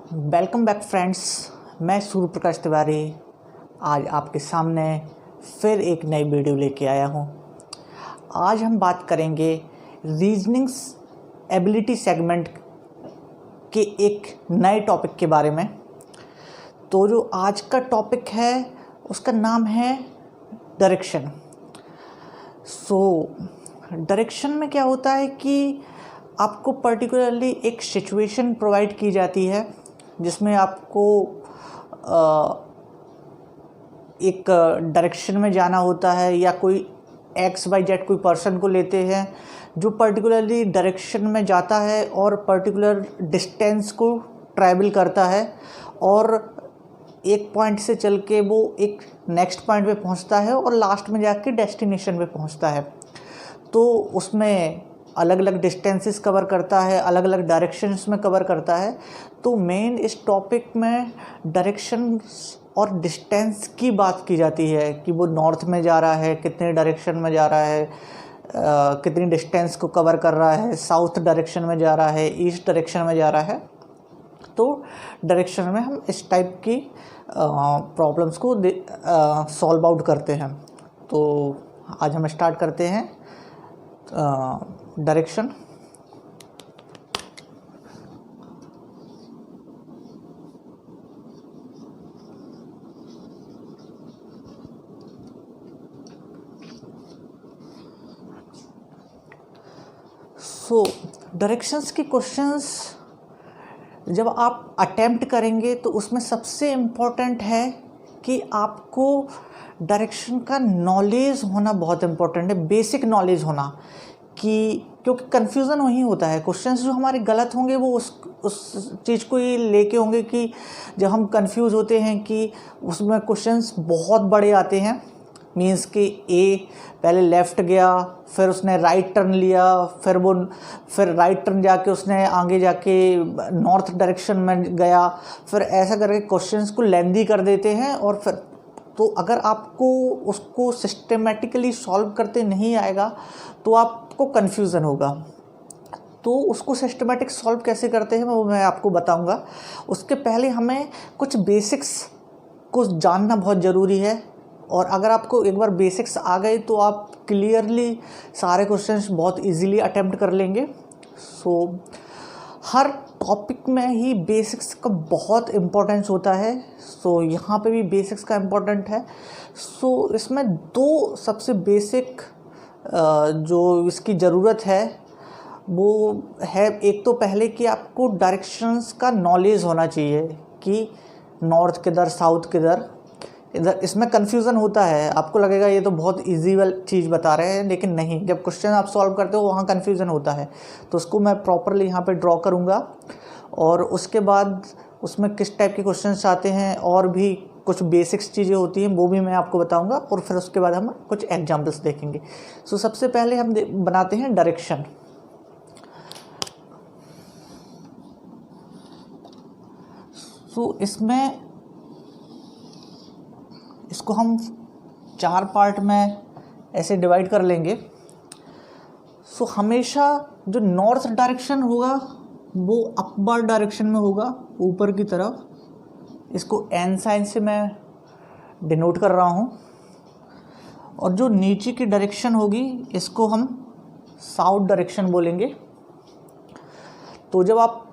Welcome back friends. मैं सूर्य प्रकाश तिवारी आज आपके सामने फिर एक नई वीडियो लेके आया हूँ। आज हम बात करेंगे रीजनिंग्स एबिलिटी सेगमेंट के एक नए टॉपिक के बारे में। तो जो आज का टॉपिक है उसका नाम है डायरेक्शन। डायरेक्शन में क्या होता है कि आपको पर्टिकुलरली एक सिचुएशन प्रोवाइड की जाती है जिसमें आपको एक डायरेक्शन में जाना होता है, या कोई XYZ कोई पर्सन को लेते हैं जो पर्टिकुलरली डायरेक्शन में जाता है और पर्टिकुलर डिस्टेंस को ट्रैवल करता है और एक पॉइंट से चल के वो एक नेक्स्ट पॉइंट पे पहुंचता है और लास्ट में जाके डेस्टिनेशन पे पहुंचता है। तो उसमें अलग अलग डिस्टेंसेस कवर करता है, अलग अलग डायरेक्शंस में कवर करता है। तो मेन इस टॉपिक में डायरेक्शन और डिस्टेंस की बात की जाती है कि वो नॉर्थ में जा रहा है, कितने डायरेक्शन में जा रहा है, कितनी डिस्टेंस को कवर कर रहा है, साउथ डायरेक्शन में जा रहा है, ईस्ट डायरेक्शन में जा रहा है। तो डायरेक्शन में हम इस टाइप की प्रॉब्लम्स को सॉल्व आउट करते हैं। तो आज हम स्टार्ट करते हैं डायरेक्शन। डायरेक्शंस की क्वेश्चंस जब आप अटेम्प्ट करेंगे तो उसमें सबसे इम्पोर्टेंट है कि आपको डायरेक्शन का नॉलेज होना बहुत इम्पोर्टेंट है, बेसिक नॉलेज होना। क्योंकि कन्फ्यूज़न वही होता है, क्वेश्चंस जो हमारे गलत होंगे वो उस चीज़ को ही लेके होंगे कि जब हम कंफ्यूज होते हैं कि उसमें क्वेश्चंस बहुत बड़े आते हैं। मीन्स कि ए पहले लेफ़्ट गया, फिर उसने राइट टर्न लिया, फिर राइट टर्न जाके उसने आगे जाके नॉर्थ डायरेक्शन में गया, फिर ऐसा करके क्वेश्चंस को लेंदी कर देते हैं। और फिर तो अगर आपको उसको सिस्टेमेटिकली सॉल्व करते नहीं आएगा तो आपको कन्फ्यूज़न होगा। तो उसको सिस्टेमेटिक सॉल्व कैसे करते हैं वो मैं आपको बताऊंगा। उसके पहले हमें कुछ बेसिक्स को जानना बहुत ज़रूरी है, और अगर आपको एक बार बेसिक्स आ गए तो आप क्लियरली सारे क्वेश्चंस बहुत इजीली अटेम्प्ट कर लेंगे। हर टॉपिक में ही बेसिक्स का बहुत इम्पोर्टेंस होता है। यहाँ पे भी बेसिक्स का इम्पोर्टेंट है। इसमें दो सबसे बेसिक जो इसकी ज़रूरत है वो है, एक तो पहले कि आपको डायरेक्शंस का नॉलेज होना चाहिए कि नॉर्थ किधर, साउथ किधर। इधर इसमें कन्फ्यूज़न होता है, आपको लगेगा ये तो बहुत इजी वाली चीज़ बता रहे हैं, लेकिन नहीं, जब क्वेश्चन आप सॉल्व करते हो वहाँ कन्फ्यूज़न होता है। तो उसको मैं प्रॉपरली यहाँ पे ड्रॉ करूँगा, और उसके बाद उसमें किस टाइप के क्वेश्चंस आते हैं और भी कुछ बेसिक्स चीज़ें होती हैं वो भी मैं आपको बताऊँगा, और फिर उसके बाद हम कुछ एग्जाम्पल्स देखेंगे। सबसे पहले हम बनाते हैं डायरेक्शन। इसमें इसको हम 4 पार्ट में ऐसे डिवाइड कर लेंगे। हमेशा जो नॉर्थ डायरेक्शन होगा वो अपवर्ड डायरेक्शन में होगा, ऊपर की तरफ। इसको N साइन से मैं डिनोट कर रहा हूँ। और जो नीचे की डायरेक्शन होगी इसको हम साउथ डायरेक्शन बोलेंगे। तो जब आप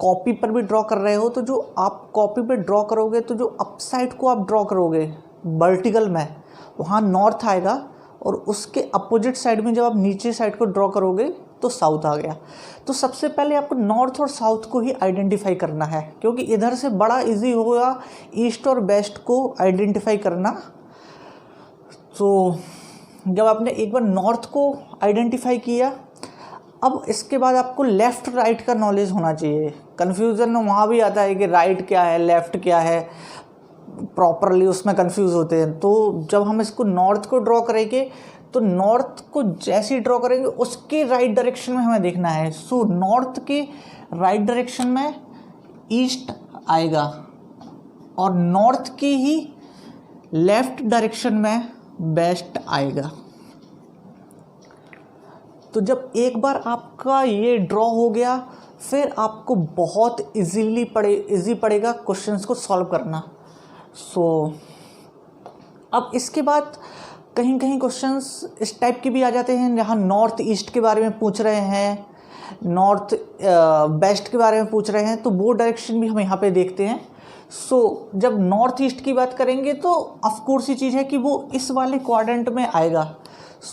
कॉपी पर भी ड्रॉ कर रहे हो तो जो आप कॉपी पे ड्रॉ करोगे तो जो अप साइड को आप ड्रॉ करोगे वर्टिकल में, वहाँ नॉर्थ आएगा, और उसके अपोजिट साइड में जब आप नीचे साइड को ड्रॉ करोगे तो साउथ आ गया। तो सबसे पहले आपको नॉर्थ और साउथ को ही आइडेंटिफाई करना है, क्योंकि इधर से बड़ा इजी होगा ईस्ट और वेस्ट को आइडेंटिफाई करना। तो जब आपने एक बार नॉर्थ को आइडेंटिफाई किया, अब इसके बाद आपको लेफ़्ट राइट का नॉलेज होना चाहिए। कन्फ्यूज़न वहाँ भी आता है कि राइट क्या है, लेफ़्ट क्या है, प्रॉपरली उसमें कंफ्यूज होते हैं। तो जब हम इसको नॉर्थ को ड्रॉ करेंगे तो नॉर्थ को जैसे ही ड्रॉ करेंगे उसके राइट डायरेक्शन में हमें देखना है। नॉर्थ के राइट डायरेक्शन में ईस्ट आएगा, और नॉर्थ की ही लेफ़्ट डायरेक्शन में वेस्ट आएगा। तो जब एक बार आपका ये ड्रॉ हो गया, फिर आपको बहुत इजी पड़ेगा क्वेश्चंस को सॉल्व करना। अब इसके बाद कहीं कहीं क्वेश्चंस इस टाइप के भी आ जाते हैं जहाँ नॉर्थ ईस्ट के बारे में पूछ रहे हैं, नॉर्थ वेस्ट के बारे में पूछ रहे हैं, तो वो डायरेक्शन भी हम यहाँ पे देखते हैं। जब नॉर्थ ईस्ट की बात करेंगे तो ऑफकोर्स ये चीज़ है कि वो इस वाले क्वाड्रेंट में आएगा।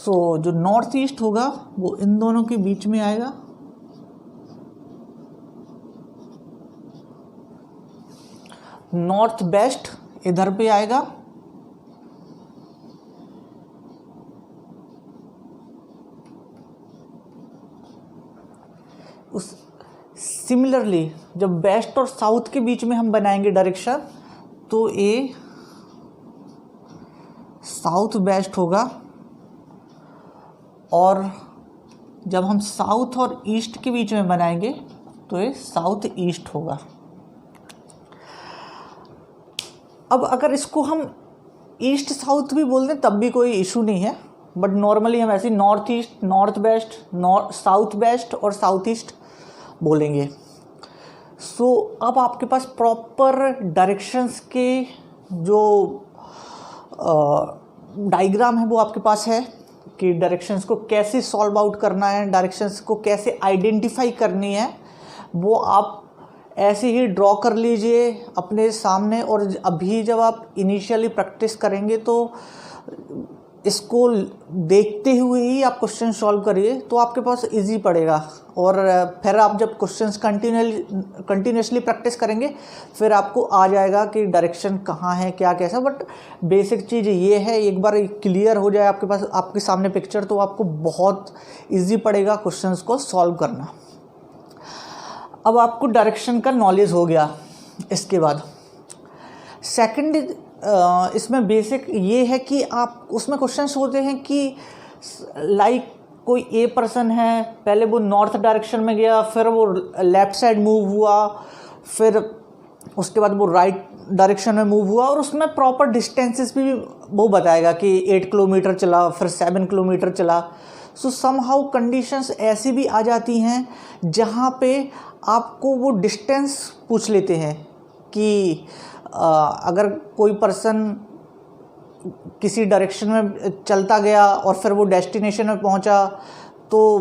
जो नॉर्थ ईस्ट होगा वो इन दोनों के बीच में आएगा, नॉर्थ वेस्ट इधर पे आएगा, सिमिलरली जब वेस्ट और साउथ के बीच में हम बनाएंगे डायरेक्शन तो ये साउथ वेस्ट होगा, और जब हम साउथ और ईस्ट के बीच में बनाएंगे तो ये साउथ ईस्ट होगा। अब अगर इसको हम ईस्ट साउथ भी बोल दें तब भी कोई इशू नहीं है, बट नॉर्मली हम ऐसे north east, north west, south west और साउथ ईस्ट बोलेंगे। अब आपके पास प्रॉपर डायरेक्शंस के जो डायग्राम है वो आपके पास है कि डायरेक्शंस को कैसे सॉल्व आउट करना है, डायरेक्शंस को कैसे आइडेंटिफाई करनी है, वो आप ऐसे ही ड्रॉ कर लीजिए अपने सामने। और अभी जब आप इनिशियली प्रैक्टिस करेंगे तो इसको देखते हुए ही आप क्वेश्चन सॉल्व करिए तो आपके पास इजी पड़ेगा। और फिर आप जब क्वेश्चंस कंटिन्यूसली प्रैक्टिस करेंगे फिर आपको आ जाएगा कि डायरेक्शन कहाँ है, क्या कैसा। बट बेसिक चीज़ ये है, एक बार क्लियर हो जाए आपके पास, आपके सामने पिक्चर, तो आपको बहुत इजी पड़ेगा क्वेश्चंस को सॉल्व करना। अब आपको डायरेक्शन का नॉलेज हो गया। इसके बाद सेकंड इसमें बेसिक ये है कि आप उसमें क्वेश्चंस होते हैं कि लाइक कोई ए पर्सन है, पहले वो नॉर्थ डायरेक्शन में गया, फिर वो लेफ़्ट साइड मूव हुआ, फिर उसके बाद वो राइट डायरेक्शन में मूव हुआ, और उसमें प्रॉपर डिस्टेंसेस भी वो बताएगा कि 8 किलोमीटर चला, फिर 7 किलोमीटर चला। समहाउ कंडीशंस ऐसी भी आ जाती हैं जहाँ पे आपको वो डिस्टेंस पूछ लेते हैं कि अगर कोई पर्सन किसी डायरेक्शन में चलता गया और फिर वो डेस्टिनेशन में पहुंचा तो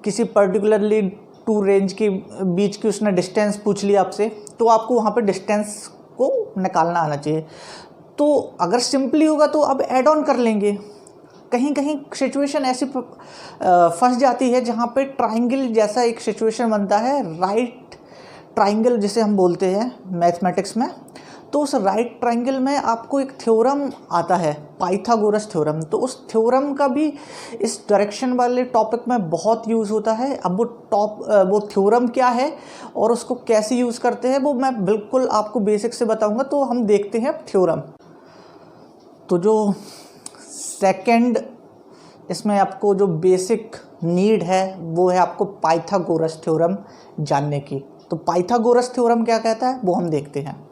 किसी पर्टिकुलरली 2 रेंज के बीच की उसने डिस्टेंस पूछ लिया आपसे, तो आपको वहाँ पे डिस्टेंस को निकालना आना चाहिए। तो अगर सिंपली होगा तो अब ऐड ऑन कर लेंगे। कहीं कहीं सिचुएशन ऐसी फंस जाती है जहाँ पे ट्राइंगल जैसा एक सिचुएशन बनता है, राइट ट्राइंगल जिसे हम बोलते हैं मैथमेटिक्स में। तो उस राइट ट्राइंगल में आपको एक थ्योरम आता है, पाइथागोरस थ्योरम। तो उस थ्योरम का भी इस डायरेक्शन वाले टॉपिक में बहुत यूज़ होता है। अब वो थ्योरम क्या है और उसको कैसे यूज़ करते हैं वो मैं बिल्कुल आपको बेसिक से बताऊंगा। तो हम देखते हैं थ्योरम। तो जो सेकंड इसमें आपको जो बेसिक नीड है वो है आपको पाइथागोरस थ्योरम जानने की। तो पाइथागोरस थ्योरम क्या कहता है वो हम देखते हैं।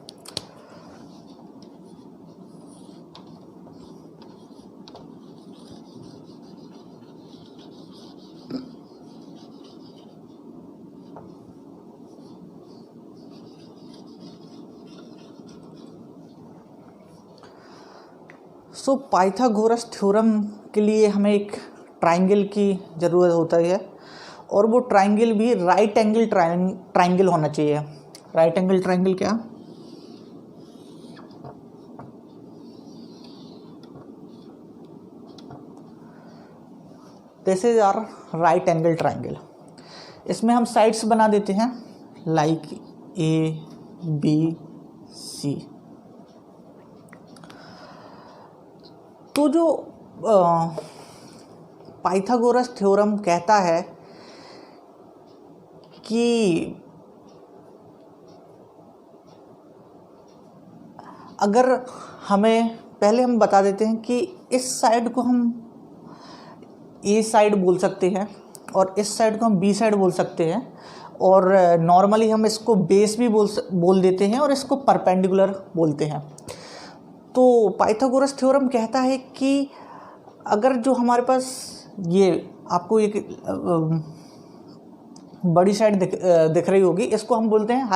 पाइथागोरस थ्योरम के लिए हमें एक ट्राइंगल की ज़रूरत होता है, और वो ट्राइंगल भी राइट एंगल ट्राइंगल होना चाहिए। राइट एंगल ट्राइंगल क्या? This is our right angle triangle. इसमें हम साइड्स बना देते हैं लाइक ABC। तो जो पाइथागोरस थ्योरम कहता है कि अगर हमें पहले हम बता देते हैं कि इस साइड को हम ए साइड बोल सकते हैं और इस साइड को हम बी साइड बोल सकते हैं, और नॉर्मली हम इसको बेस भी बोल देते हैं और इसको परपेंडिकुलर बोलते हैं। तो पाइथागोरस थ्योरम कहता है कि अगर जो हमारे पास ये आपको एक बड़ी साइड दिख रही होगी, इसको हम बोलते हैं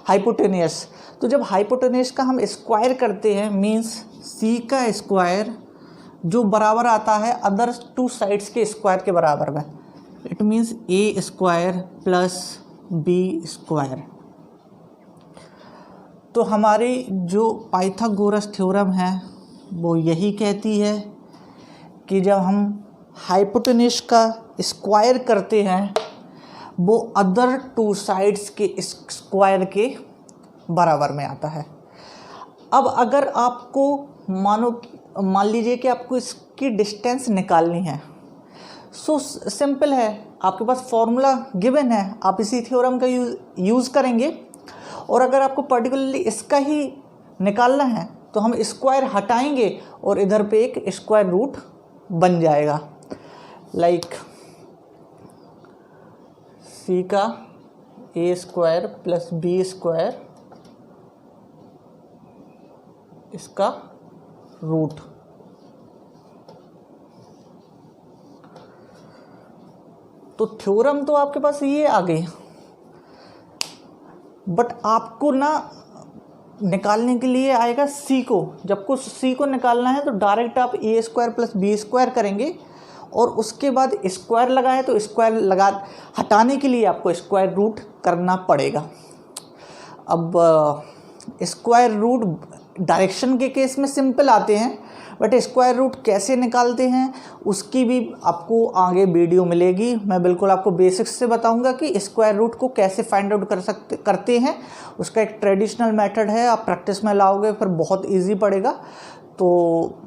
हाइपोटेनियस। तो जब हाइपोटेनियस का हम स्क्वायर करते हैं मीन्स सी का स्क्वायर जो बराबर आता है अदर टू साइड्स के स्क्वायर के बराबर में, it means A square plus B square. तो हमारी जो पाइथागोरस थ्योरम है वो यही कहती है कि जब हम हाइपोटेन्यूज का स्क्वायर करते हैं वो अदर टू साइड्स के स्क्वायर के बराबर में आता है। अब अगर आपको मान लीजिए कि आपको इसकी डिस्टेंस निकालनी है, सो सिंपल है, आपके पास फॉर्मूला गिवन है, आप इसी थ्योरम का यूज़ करेंगे। और अगर आपको पर्टिकुलरली इसका ही निकालना है तो हम स्क्वायर हटाएंगे और इधर पे एक स्क्वायर रूट बन जाएगा, लाइक सी का ए स्क्वायर प्लस बी स्क्वायर इसका रूट। तो थ्योरम तो आपके पास ये आ गई, बट आपको ना निकालने के लिए आएगा सी को। जब को सी को निकालना है तो डायरेक्ट आप ए स्क्वायर प्लस बी स्क्वायर करेंगे और उसके बाद स्क्वायर लगा है तो स्क्वायर लगा हटाने के लिए आपको स्क्वायर रूट करना पड़ेगा। अब स्क्वायर रूट डायरेक्शन के केस में सिंपल आते हैं, बट स्क्वायर रूट कैसे निकालते हैं उसकी भी आपको आगे वीडियो मिलेगी। मैं बिल्कुल आपको बेसिक्स से बताऊंगा कि स्क्वायर रूट को कैसे फाइंड आउट करते हैं। उसका एक ट्रेडिशनल मेथड है, आप प्रैक्टिस में लाओगे फिर बहुत इजी पड़ेगा, तो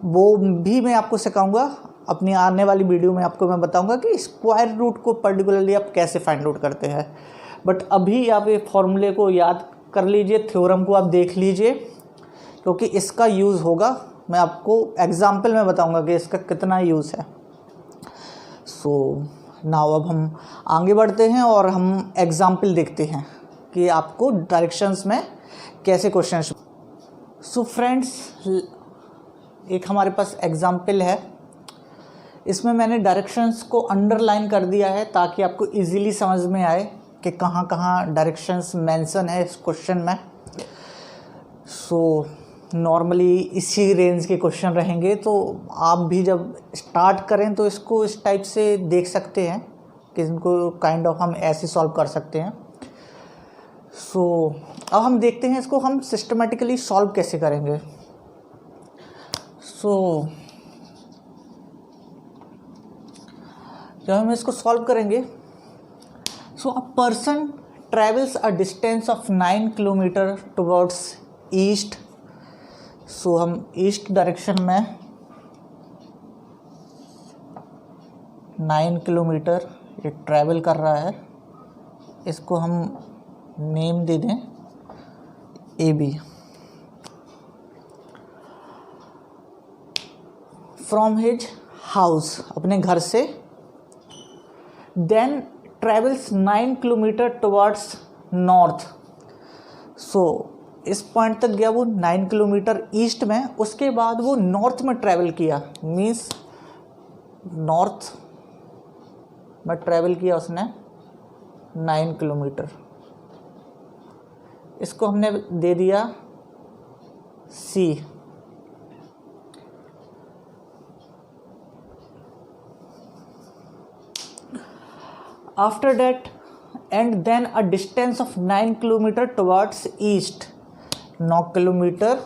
वो भी मैं आपको सिखाऊंगा। अपनी आने वाली वीडियो में आपको मैं बताऊंगा कि स्क्वायर रूट को पर्टिकुलरली आप कैसे फाइंड आउट करते हैं। बट अभी आप ये फॉर्मूले को याद कर लीजिए, थ्योरम को आप देख लीजिए, क्योंकि इसका यूज़ होगा। मैं आपको एग्जाम्पल में बताऊंगा कि इसका कितना यूज़ है। सो नाउ अब हम आगे बढ़ते हैं और हम एग्जाम्पल देखते हैं कि आपको डायरेक्शंस में कैसे क्वेश्चन। सो फ्रेंड्स, एक हमारे पास एग्जाम्पल है, इसमें मैंने डायरेक्शंस को अंडरलाइन कर दिया है ताकि आपको इजीली समझ में आए कि कहाँ कहाँ डायरेक्शंस मेंशन है इस क्वेश्चन में। सो नॉर्मली इसी रेंज के क्वेश्चन रहेंगे, तो आप भी जब स्टार्ट करें तो इसको इस टाइप से देख सकते हैं कि इनको काइंड ऑफ हम ऐसे सॉल्व कर सकते हैं। सो अब हम देखते हैं इसको हम सिस्टमेटिकली सॉल्व कैसे करेंगे। सो जब हम इसको सॉल्व करेंगे, so a person travels a distance of 9 kilometre towards east. So हम ईस्ट डायरेक्शन में 9 किलोमीटर ये ट्रैवल कर रहा है, इसको हम नेम दे दें A B. From his house, अपने घर से, then travels 9 kilometre towards north. So इस पॉइंट तक गया वो 9 किलोमीटर ईस्ट में, उसके बाद वो नॉर्थ में ट्रैवल किया, मीन्स नॉर्थ में ट्रैवल किया उसने 9 किलोमीटर। इसको हमने दे दिया C. After that and then a distance of 9 kilometre towards east, 9 kilometre,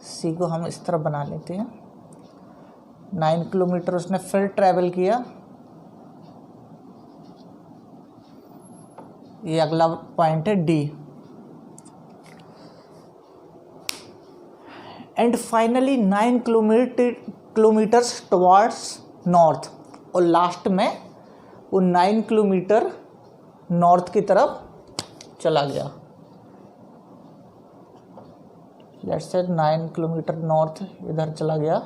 C को हम इस तरह बना लेते हैं। 9 किलोमीटर उसने फिर ट्रैवल किया, ये अगला पॉइंट है D. And finally 9 kilometres towards north, और लास्ट में वो 9 किलोमीटर नॉर्थ की तरफ चला गया। लेट्स से 9 किलोमीटर नॉर्थ इधर चला गया।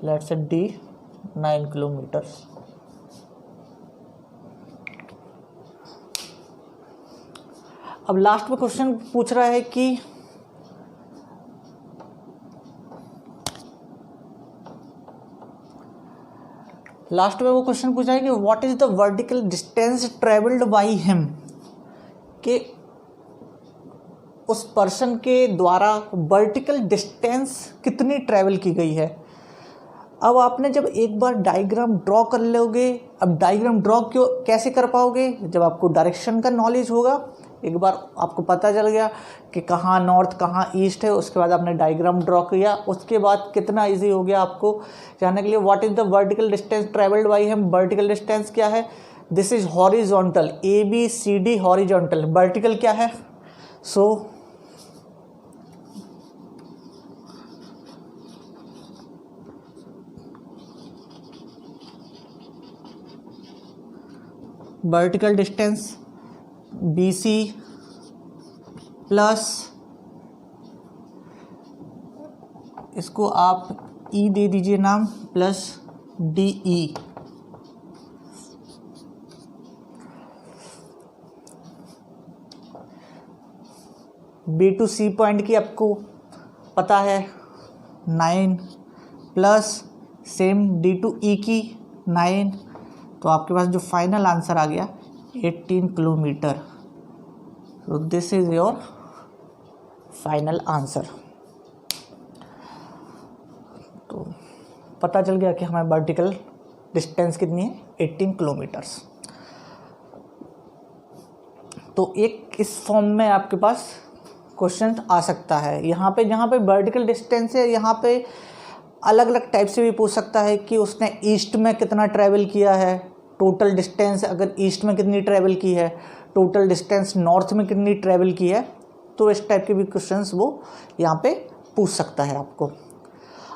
Let's say D 9 kilometres. अब लास्ट में क्वेश्चन पूछ रहा है कि लास्ट में वो क्वेश्चन पूछा है कि what is the vertical distance travelled by him, कि उस पर्सन के द्वारा वर्टिकल डिस्टेंस कितनी ट्रेवल की गई है। अब आपने जब एक बार डायग्राम ड्रॉ कर लोगे, अब डायग्राम ड्रॉ क्यों कैसे कर पाओगे, जब आपको डायरेक्शन का नॉलेज होगा, एक बार आपको पता चल गया कि कहाँ नॉर्थ कहाँ ईस्ट है, उसके बाद आपने डायग्राम ड्रॉ किया, उसके बाद कितना इजी हो गया आपको जानने के लिए what is the vertical distance travelled by him. Vertical distance क्या है, this is horizontal, ABCD horizontal, vertical क्या है, सो वर्टिकल डिस्टेंस BC प्लस इसको आप E दे दीजिए नाम, plus DE। B to C point की आपको पता है 9 plus same D to E की 9, तो आपके पास जो फाइनल आंसर आ गया 18 किलोमीटर। तो this is your final answer. तो पता चल गया कि हमें वर्टिकल डिस्टेंस कितनी है, 18 किलोमीटर्स। तो एक इस फॉर्म में आपके पास क्वेश्चन आ सकता है। यहाँ पे जहाँ पे वर्टिकल डिस्टेंस है, यहाँ पे अलग अलग टाइप से भी पूछ सकता है कि उसने ईस्ट में कितना ट्रैवल किया है, टोटल डिस्टेंस अगर ईस्ट में कितनी ट्रैवल की है, टोटल डिस्टेंस नॉर्थ में कितनी ट्रैवल की है, तो इस टाइप के भी क्वेश्चंस वो यहाँ पे पूछ सकता है आपको।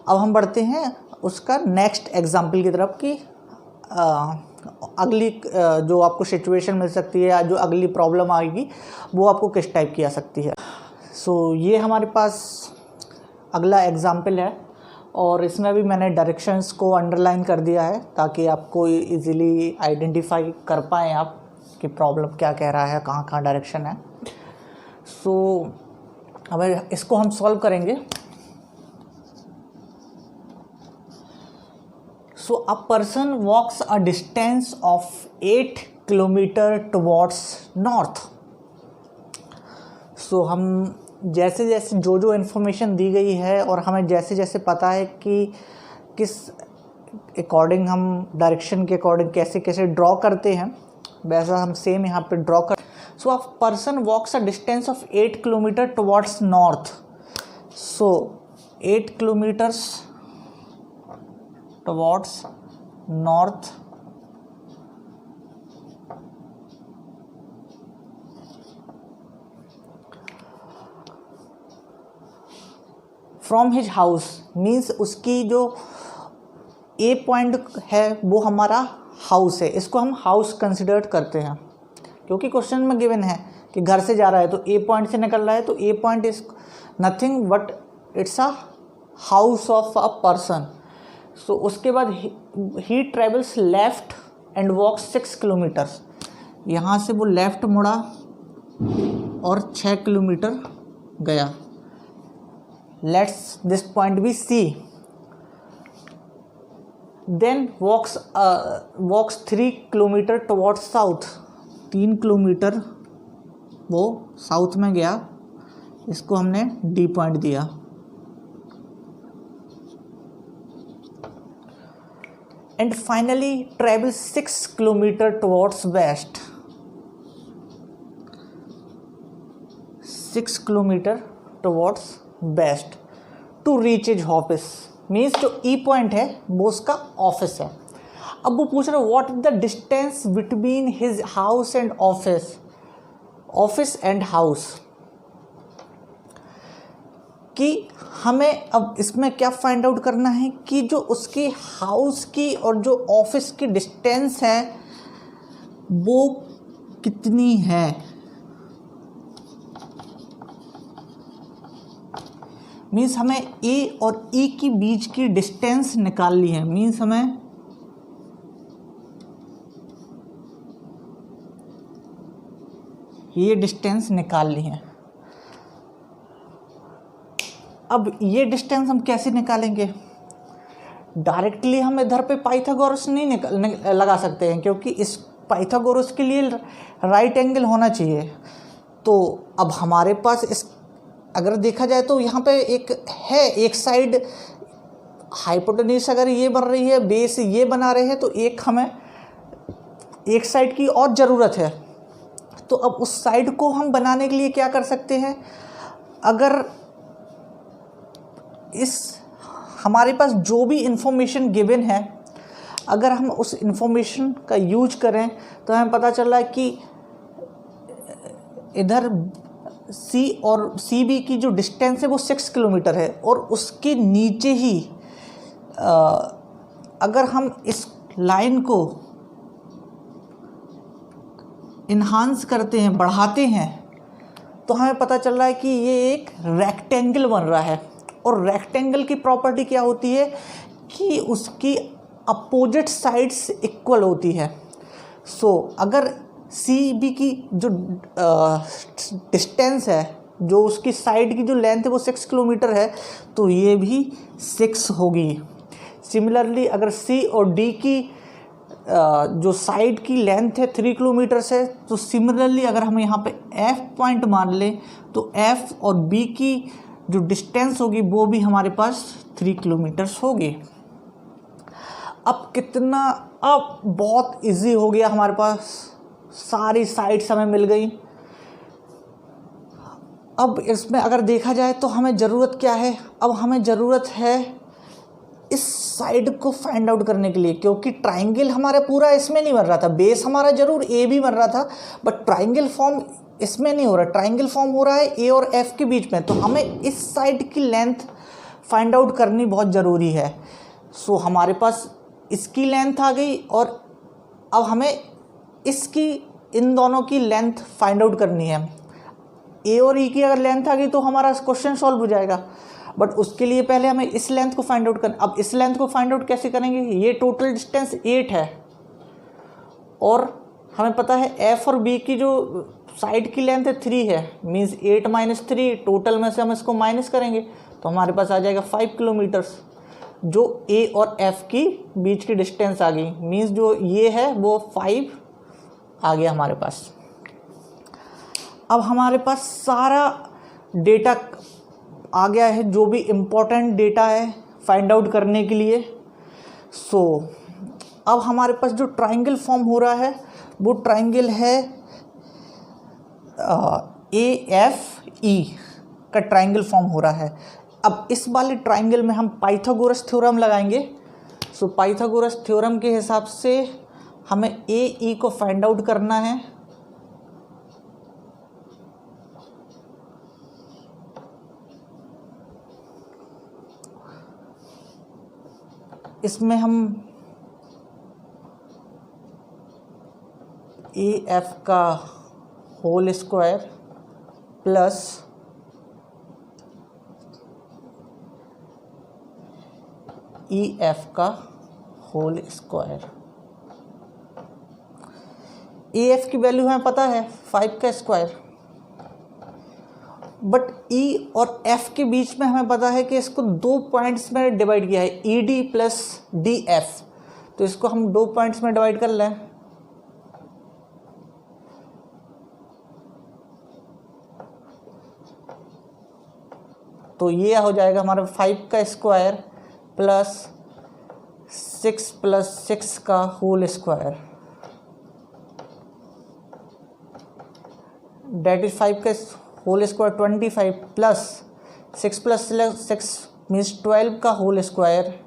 अब हम बढ़ते हैं उसका नेक्स्ट एग्जाम्पल की तरफ कि अगली जो आपको सिचुएशन मिल सकती है या जो अगली प्रॉब्लम आएगी वो आपको किस टाइप की आ सकती है। सो ये हमारे पास अगला एग्जाम्पल है और इसमें भी मैंने डायरेक्शंस को अंडरलाइन कर दिया है ताकि आपको इजीली आइडेंटिफाई कर पाएँ आप कि प्रॉब्लम क्या कह रहा है, कहाँ कहाँ डायरेक्शन है। सो अब इसको हम सॉल्व करेंगे। So a person walks a distance of 8 kilometre towards north. So हम जैसे जैसे जो इन्फॉर्मेशन दी गई है और हमें जैसे जैसे पता है कि किस अकॉर्डिंग हम डायरेक्शन के अकॉर्डिंग कैसे कैसे ड्रॉ करते हैं, वैसा हम सेम यहाँ पे ड्रॉ कर। So a person walks a distance of 8 kilometre towards north. So 8 kilometres towards north, from his house means उसकी जो ए पॉइंट है वो हमारा हाउस है, इसको हम हाउस कंसिडर्ड करते हैं क्योंकि क्वेश्चन में गिवन है कि घर से जा रहा है तो ए पॉइंट से निकल रहा है, तो A point is nothing but it's a house of a person. So उसके बाद ही travels left and walks 6 kilometres. यहाँ से वो लेफ्ट मुड़ा और 6 किलोमीटर गया। Let's this point be C. Then walks 3 kilometre towards south. 3 kilometre वो साउथ में गया, इसको हमने डी पॉइंट दिया। And finally travel 6 kilometre towards west. 6 kilometre towards west to reach his office. Means जो ई पॉइंट है वो उसका ऑफिस है। अब वो पूछ रहा है what is the distance between his house and office, office and house, कि हमें अब इसमें क्या फाइंड आउट करना है कि जो उसकी हाउस की और जो ऑफिस की डिस्टेंस है वो कितनी है। मीन्स हमें ए और ई की बीच की डिस्टेंस निकालनी है। मीन्स हमें ये डिस्टेंस निकालनी है। अब ये डिस्टेंस हम कैसे निकालेंगे, डायरेक्टली हम इधर पे पाइथागोरस नहीं लगा सकते हैं, क्योंकि इस पाइथागोरस के लिए राइट एंगल होना चाहिए। तो अब हमारे पास इस अगर देखा जाए तो यहाँ पे एक है, एक साइड हाइपोटेन्यूज अगर ये बन रही है, बेस ये बना रहे हैं, तो एक हमें एक साइड की और ज़रूरत है। तो अब उस साइड को हम बनाने के लिए क्या कर सकते हैं, अगर इस हमारे पास जो भी इंफॉर्मेशन गिवन है, अगर हम उस इंफॉर्मेशन का यूज करें तो हमें पता चल रहा है कि इधर सी और सी बी की जो डिस्टेंस है वो 6 किलोमीटर है, और उसके नीचे ही अगर हम इस लाइन को इन्हांस करते हैं, बढ़ाते हैं, तो हमें पता चल रहा है कि ये एक रेक्टेंगल बन रहा है। और रेक्टेंगल की प्रॉपर्टी क्या होती है कि उसकी अपोजिट साइड्स इक्वल होती है। सो अगर सी बी की जो डिस्टेंस है, जो उसकी साइड की जो लेंथ है वो 6 किलोमीटर है, तो ये भी 6 होगी। सिमिलरली अगर सी और डी की जो साइड की लेंथ है 3 किलोमीटर है, तो सिमिलरली अगर हम यहाँ पे एफ पॉइंट मान लें तो एफ और बी की जो डिस्टेंस होगी वो भी हमारे पास 3 किलोमीटर्स होगी। अब बहुत इजी हो गया, हमारे पास सारी साइड्स हमें मिल गई। अब इसमें अगर देखा जाए तो हमें ज़रूरत क्या है, अब हमें ज़रूरत है इस साइड को फाइंड आउट करने के लिए, क्योंकि ट्राइंगल हमारा पूरा इसमें नहीं बन रहा था, बेस हमारा जरूर ए भी बन रहा था, बट ट्राइंगल फॉर्म इसमें नहीं हो रहा, ट्राइंगल फॉर्म हो रहा है ए और एफ के बीच में। तो हमें इस साइड की लेंथ फाइंड आउट करनी बहुत ज़रूरी है। सो हमारे पास इसकी लेंथ आ गई, और अब हमें इसकी, इन दोनों की लेंथ फाइंड आउट करनी है। ए और ई की अगर लेंथ आ गई तो हमारा क्वेश्चन सॉल्व हो जाएगा, बट उसके लिए पहले हमें इस लेंथ को फाइंड आउट करना। अब इस लेंथ को फाइंड आउट कैसे करेंगे, ये टोटल डिस्टेंस 8 है, और हमें पता है एफ और बी की जो साइड की लेंथ है 3 है, मीन्स 8 - 3, टोटल में से हम इसको माइनस करेंगे तो हमारे पास आ जाएगा 5 किलोमीटर्स, जो ए और एफ की बीच की डिस्टेंस आ गई, मीन्स जो ये है वो 5 आ गया हमारे पास। अब हमारे पास सारा डेटा आ गया है, जो भी इम्पोर्टेंट डेटा है फाइंड आउट करने के लिए। सो अब हमारे पास जो ट्राइंगल फॉर्म हो रहा है वो ट्राइंगल है AFE का ट्राइंगल फॉर्म हो रहा है। अब इस वाले ट्राइंगल में हम पाइथागोरस थ्योरम लगाएंगे। सो पाइथागोरस थ्योरम के हिसाब से हमें AE को फाइंड आउट करना है। इसमें हम AF का होल स्क्वायर प्लस EF का होल स्क्वायर। AF की वैल्यू हमें पता है 5 का स्क्वायर, बट E और F के बीच में हमें पता है कि इसको 2 पॉइंट्स में डिवाइड किया है, ED प्लस DF। तो इसको हम 2 पॉइंट्स में डिवाइड कर लें। तो ये हो जाएगा हमारा 5 का स्क्वायर प्लस 6 + 6 का होल स्क्वायर, डेट इज 5 का होल स्क्वायर 25 प्लस 6 + 6 मीन्स 12 का होल स्क्वायर,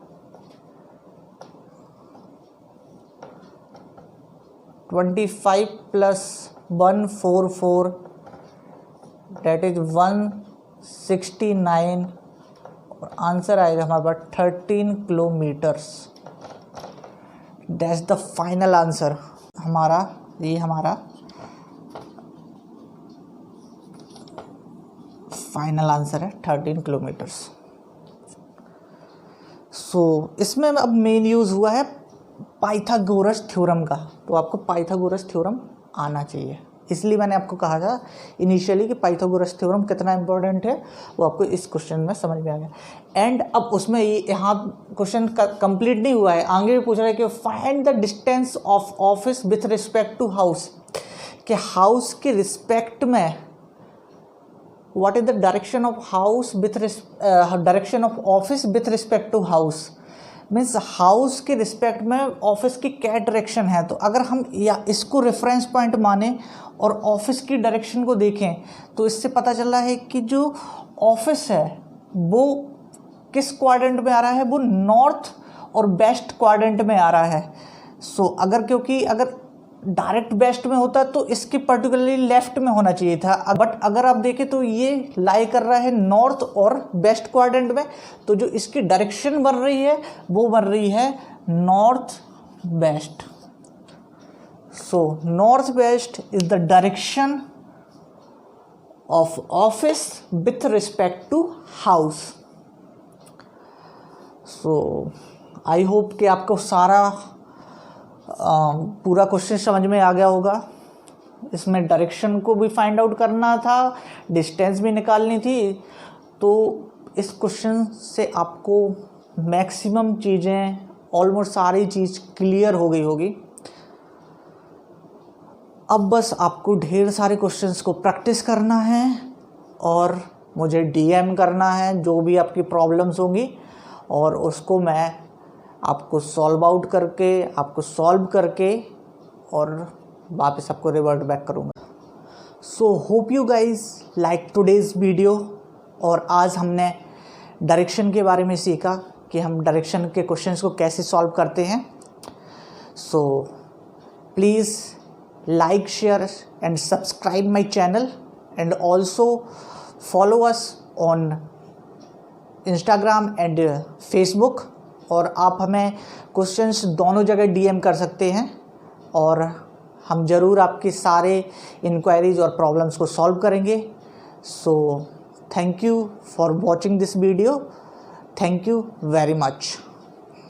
(25 + 144) डेट इज 169, और आंसर आएगा हमारे पास 13 kilometres. That's the final answer हमारा। ये हमारा फाइनल आंसर है 13 किलोमीटर्स। सो इसमें अब मेन यूज़ हुआ है पाइथागोरस थ्योरम का, तो आपको पाइथागोरस थ्योरम आना चाहिए। इसलिए मैंने आपको कहा था इनिशियली कि पाइथागोरस थ्योरम कितना इंपॉर्टेंट है, वो आपको इस क्वेश्चन में समझ में आ गया। एंड अब उसमें यहाँ क्वेश्चन कंप्लीट नहीं हुआ है, आगे भी पूछ रहा है कि find the distance of office with respect to house, कि हाउस के रिस्पेक्ट में what is the direction of house with direction of office with respect to house, means house के रिस्पेक्ट में ऑफिस की क्या डायरेक्शन है। तो अगर हम या इसको रेफरेंस पॉइंट माने और ऑफिस की डायरेक्शन को देखें तो इससे पता चल रहा है कि जो ऑफिस है वो किस क्वाड्रेंट में आ रहा है, वो नॉर्थ और वेस्ट क्वाड्रेंट में आ रहा है। सो क्योंकि अगर डायरेक्ट वेस्ट में होता तो इसके पर्टिकुलरली लेफ्ट में होना चाहिए था, बट अगर आप देखें तो ये लाई कर रहा है नॉर्थ और वेस्ट क्वाड्रेंट में, तो जो इसकी डायरेक्शन बन रही है वो बन रही है north west. So north west is the direction of office with respect to house. So I hope कि आपको सारा पूरा क्वेश्चन समझ में आ गया होगा। इसमें डायरेक्शन को भी फाइंड आउट करना था, डिस्टेंस भी निकालनी थी, तो इस क्वेश्चन से आपको मैक्सिमम चीज़ें, ऑलमोस्ट सारी चीज़ क्लियर हो गई होगी। अब बस आपको ढेर सारे क्वेश्चंस को प्रैक्टिस करना है और मुझे डीएम करना है जो भी आपकी प्रॉब्लम्स होंगी, और उसको मैं आपको सॉल्व करके और वापस आपको रिवर्ट बैक करूँगा। So hope you guys like today's video. और आज हमने डायरेक्शन के बारे में सीखा कि हम डायरेक्शन के क्वेश्चंस को कैसे सॉल्व करते हैं। So please like, share and subscribe my channel and also follow us on Instagram and Facebook. और आप हमें क्वेश्चंस दोनों जगह डीएम कर सकते हैं और हम ज़रूर आपके सारे इंक्वायरीज़ और प्रॉब्लम्स को सॉल्व करेंगे। So thank you for watching this video. Thank you very much.